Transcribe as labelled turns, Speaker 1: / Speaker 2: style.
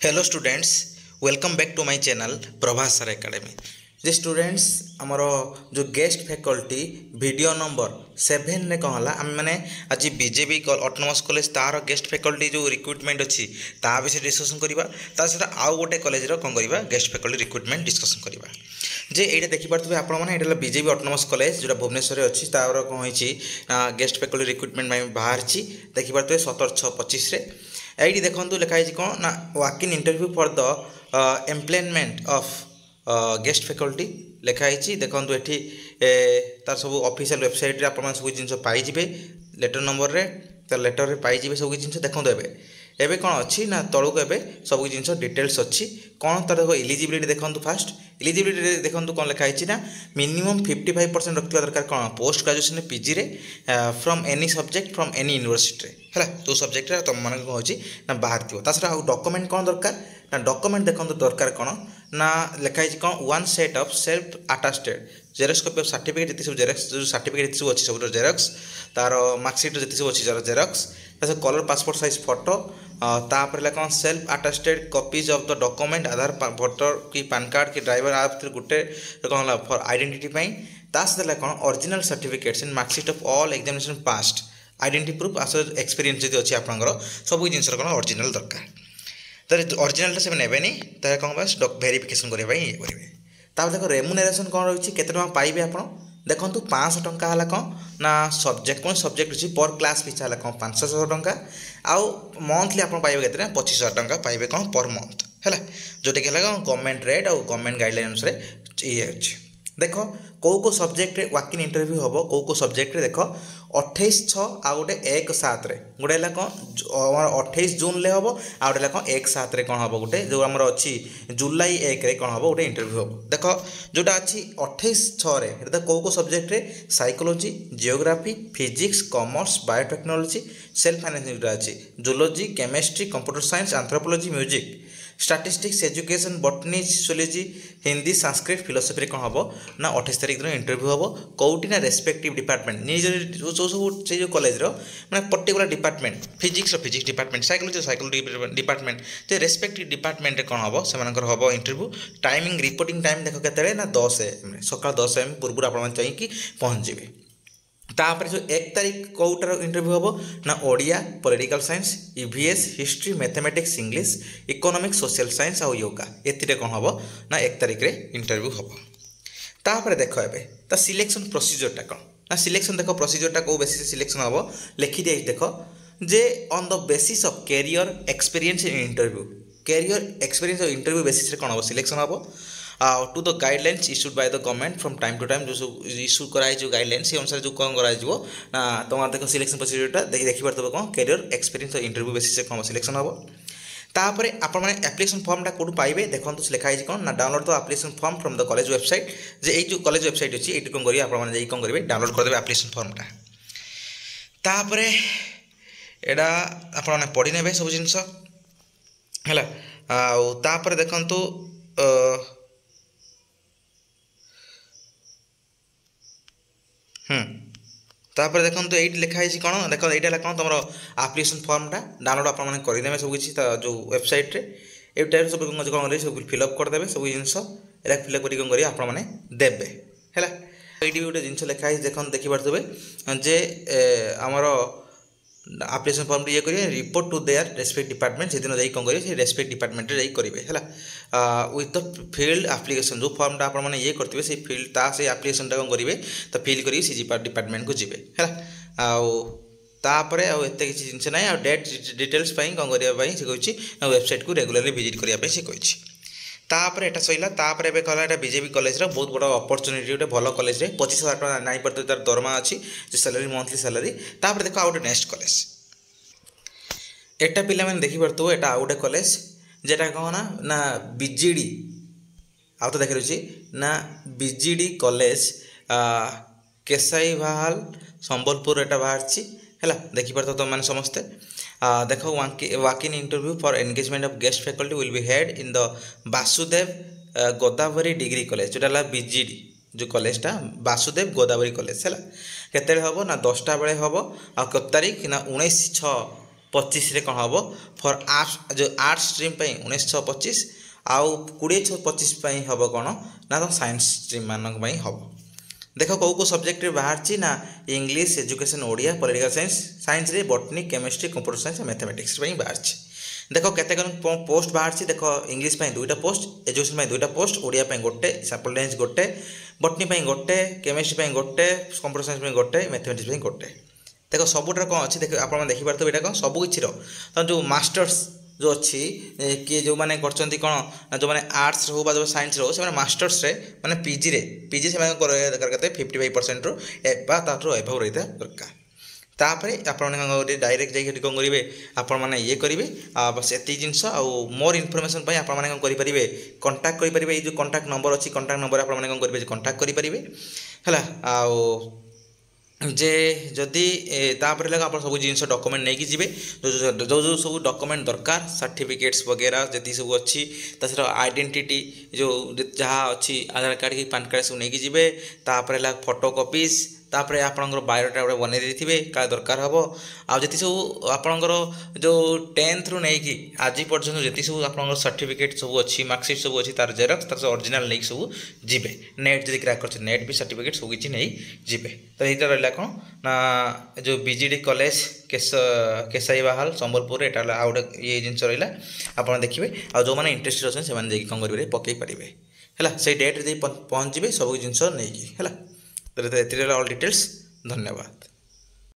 Speaker 1: Hello students, welcome back to my channel Prabhas sir academy. जे students आमर जो guest faculty video number 7 ने कौन है आम मैंने आज बीजेपी ऑटोनोमस कॉलेज तार गेस्ट फैकल्टी जो रिक्रुटमेंट अच्छी ता विषय डिस्कसन करवा सहित आउ गोटे कॉलेज कौन करवा गेस्ट फैकल्टी रिक्रुटमेंट डिस्कसन करवा। जे ये देखिपे आपने बीजेपी ऑटोनोमस कॉलेज जो भुवनेश्वर अच्छी तार कौन हो गेस्ट फैकल्टी रिक्रुटमेंट बाहर देखिपे 17/6/25 ये देखो लिखाई कौन ना walk in interview for the employment of guest faculty लिखाई देखो ये तार सब ऑफिशियल वेबसाइट आप सब जिन पाइबे लेटर नंबर रे तो लेटर में पाइबे सब जिन देखो एवं कौन अच्छी ना तलू एवं सब जिन डिटेल्स अच्छी कौन तार देखो इलिजिबिलिटी देखो फास्ट इलिजिबिलिटी देखो कौन लिखाई ना मिनिमम 55% रखा दरकार कौन पोस्ट ग्रेजुएशन पीजी रे from any subject from any university है जो सब्जेक्ट तुम मान कौन ना बाहर थो ता आउ डॉक्यूमेंट कौन दरकार ना डॉक्यूमेंट देखो दरकार कौन ना लिखाई कौन one set of self attested Xerox copy of certificate जितने सब जेरक्स जो सर्टिफिकेट जितने सब अच्छी सब जेरक्स तार मार्कशीट जितने सब अच्छी xerox colour passport size photo तापर कौन self attested copies of the document Aadhaar voter कि पैन कार्ड कि ड्राइवर आ गोटे कौन फॉर आइडेंटिटी सहित कौन original certificates and marksheet of all examination passed identity proof as experience जो अच्छी आपंकर सब जिन कौन ओरिजिनल दरकार तो ओरिजिनल से नेबेनी तो कौन बस वेरिफिकेशन करने ये करेंगे। तापर देखो रेमुनेरेसन कौन रही है केते पाइबे आप देखो 500 टंका है कौन ना सब्जेक्ट कौन सब्जेक्ट अच्छी पर क्लास पिछा है कौन 500 टंका आउ मंथली आप पाइबे के 25,000 टंका पाइबे कौन पर मंथ है जोटा कि गवर्नमेंट रेट और गवर्नमेंट गाइडलाइन अनुसार ये अच्छे। देखो कौ सब्जेक्ट वाक इन इंटरव्यू हम कौ सब्जेक्ट देख 28/6 आ गोटे 1/7 गोटे कौन 28 जून ले हम आ गोटे कौन 1/7 कौन हम गोटे जो आम अच्छी जुलाई 1 कौन हम गोटे इंटरव्यू हम देख जोटा अच्छी 28/6 कौ subject psychology geography physics commerce biotechnology self finance जोटा अच्छी zoology chemistry computer science anthropology music statistics education botany sociology Hindi Sanskrit philosophy कौन हम ना 28 तारीख दिन इंटरव्यू हम कौटी ना रेस्पेक्टिव डिपार्टमेंट निज जो सब से जो कॉलेज मैंने particular department physics department psychology department तो रेस्पेक्टिव डिपार्टमेंट कौन हम से हम इंटरव्यू टाइमिंग रिपोर्टिंग टाइम देख के ना 10 AM सका 10 AM पूर्व आप चाहिए पहुँचे। तापर जो 1 तारीख कौटार इंटरव्यू हम ना Odia political science EVS history mathematics English economics social science और योगा ये कौन हम ना 1 तारीख रे इंटरव्यू हम। तापर देख ए सिलेक्शन प्रोसीजरटा कौन ना सिलेक्शन देख प्रोसीजरटा कौ बेसिस सिलेक्शन हम लिखी दिए देख जे on the basis of career experience in interview career experience interview basis कौन हम सिलेक्शन हम to the guidelines issued by the government from time to time जो सब इश्यू कराई जो गाइडलाइंस से अनुसार जो कौन ना तुम देख सिलेक्शन प्रोसीजरटा देखी पार्थ कौन कैरियर एक्सपीरियंस इंटरव्यू बेसिस कौन सिलेक्शन हम। तापर आप एप्लिकेशन फॉर्मटा कौट पाइबे देखो लिखाई कौन ना download the application form from the college website जे ये जो कॉलेज वेबसाइट अच्छी ये कौन करेंगे आपने कौन करेंगे डाउनलोड करदे एप्लिकेशन फॉर्मटा तापर एटा आपने पढ़ी ने सब जिन है देखु तापर देखो ये लिखाई कौन देख ये कौन तुम आप्लिकेसन फॉर्मटा डाउनलोड आपने करदे सब किसी जो वेबसाइट रे ये टाइप सब कौन करेंगे सब फिलअप करदे सब जिन फिलअप कर कौन करेंगे आपने देवे है ये गोटे जिन लिखाई देख देखिपे जे आमर आप्लिकेसन फॉर्म ये करेंगे report to their respect department से दिन जाइए कौन करेंगे रेस्पेक्ट डिपार्टमेंट रे करेंगे है विथ द फील्ड एप्लिकेशन जो फॉर्मटा आपने ये करते से फील्ड ता से एप्लिकेशन कौन करेंगे तो फिल करेंगे सी डिपार्टमेंट को जी है तापर आते किसी जिन ना डेट डिटेल्स कौन करने से कही वेबसाइट को रेगुलरली विजिट करने से कही। तापर एटा सैला तापर एबे कहला एटा बीजेपी कॉलेज रा बहुत बड़ा अपॉर्चुनिटी गोटे भल कॉलेज रे 25,000 टका नाई पड़ते तार दरमा अच्छी जो सैलरी मंथली सैलरी। तापर देखो आउट नेक्स्ट कॉलेज एटा पिला मैंने देखि पड़तो एटा आउट कॉलेज जेटा कौन ना बीजेडी आउ तो देखि ना बीजेडी कॉलेज केसाई भाल संबलपुर एटा बाहर है देखि पड़तो तुम मैंने समस्ते देखो walk in interview for engagement of guest faculty will be held in the Vasudev Godavari degree college जोटा बीजेडी जो कॉलेजटा वासुदेव गोदावरी कॉलेज है केते हम ना 10टा बेले हम आ कत तारीख ना 19/6 2025 कौन हम फॉर आर्ट्स जो आर्ट्स स्ट्रीम 1925 आउ 2025 हम कौन ना तो साइंस स्ट्रीम मानक हम देख कौ कौ सब्जेक्ट बाहर ना English education Odia political science science रे botany chemistry computer science mathematics बाहर देख केते पोस्ट बाहर देख इंग्लिश 2टा पोस्ट एजुकेशन 2टा पोस्ट ओडिया गोटे सैंपल रेंज गोटे बॉटनी गोटे केमिस्ट्री गोटे कंप्यूटर साइंस गोटे मैथमेटिक्स गोटे देख सबुटा कौन अच्छी देख आप देखिपारे यहाँ कौन सब किसी तो जो मास्टर्स जो अच्छी किए जो मैंने कौन जो मैंने आर्ट्स हो जो साइंस रो से मास्टर्स रे माने पीजी से दरकार 55% रो एभव रही दरकार तापर आप डायरेक्ट जाइए कौन करेंगे आपण मैंने ये करेंगे बस ये जिनस मोर इनफर्मेशन आप करेंगे कंटाक्ट करेंगे जो कंटाक्ट नंबर अच्छी कंटाक्ट नंबर आप कौन करेंगे कंटाक्ट करेंगे है जे जदि तापर लगा आप सब जिन डॉक्यूमेंट नहीं जी जो जो सब डॉक्यूमेंट दरकार सर्टिफिकेट्स वगैरह जी सब अच्छी तर आइडेंटिटी जो जहाँ अच्छी आधार कार्ड कि पैन कार्ड सब नहीं जी तापर फोटो कॉपीज तापर आपणकर बायोडाटा गोटे बनई देते क्या दरकार हम आती सब आपणकर जो 10th रू नहीं कि आज पर्यटन जी सब आप सर्टिफिकेट सब अच्छी मार्कसीट सब अच्छी तार जेरक्स तार ओरिजिनल नहीं सब जी नेट जब क्रैक कर नेट भी सर्टिफिकेट सब किसी नहीं जी तो यहाँ रहा कौन ना जो बीजेडी कॉलेज केसाई बाहाल संबलपुर यहाँ आउ गोटे ये जिन रहा आप देखिए आ जो मैंने इंटरेस्टेड अच्छे से कौन करेंगे पकई पारे है से डेट पहुँचे सब जिन नहीं है ऑल डिटेल्स धन्यवाद।